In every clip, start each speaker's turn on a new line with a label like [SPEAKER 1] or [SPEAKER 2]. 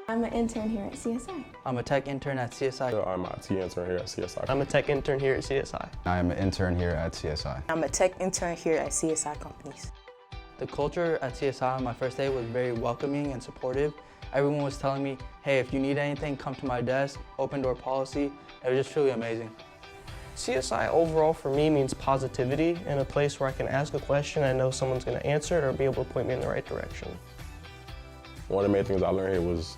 [SPEAKER 1] I'm an intern here at CSI.
[SPEAKER 2] I'm a tech intern at CSI.
[SPEAKER 3] I'm an IT intern here at CSI.
[SPEAKER 4] I'm a tech intern here at CSI.
[SPEAKER 5] I am an intern here at CSI.
[SPEAKER 6] I'm a tech intern here at CSI Companies.
[SPEAKER 2] The culture at CSI on my first day was very welcoming and supportive. Everyone was telling me, hey, if you need anything, come to my desk, open door policy. It was just truly amazing.
[SPEAKER 4] CSI overall for me means positivity and a place where I can ask a question, I know someone's going to answer it or be able to point me in the right direction.
[SPEAKER 3] One of the main things I learned here was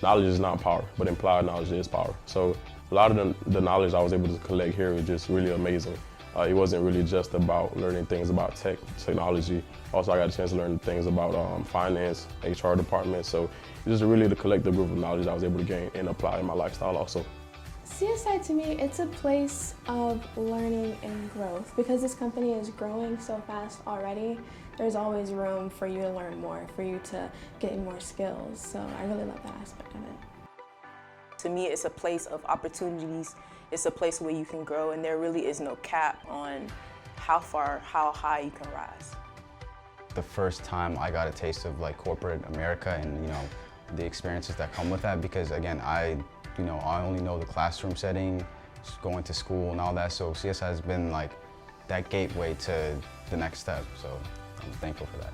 [SPEAKER 3] knowledge is not power, but implied knowledge is power. So a lot of the knowledge I was able to collect here was just really amazing. It wasn't really just about learning things about technology. Also, I got a chance to learn things about finance, HR department. So it's just really the collective group of knowledge I was able to gain and apply in my lifestyle also.
[SPEAKER 1] CSI to me, it's a place of learning and growth. Because this company is growing so fast already, there's always room for you to learn more, for you to get more skills. So I really love that aspect of it.
[SPEAKER 6] To me, it's a place of opportunities. It's a place where you can grow, and there really is no cap on how high you can rise.
[SPEAKER 5] The first time I got a taste of like corporate America and the experiences that come with that, because again, I only know the classroom setting, just going to school and all that, so CSI has been like that gateway to the next step, so I'm thankful for that.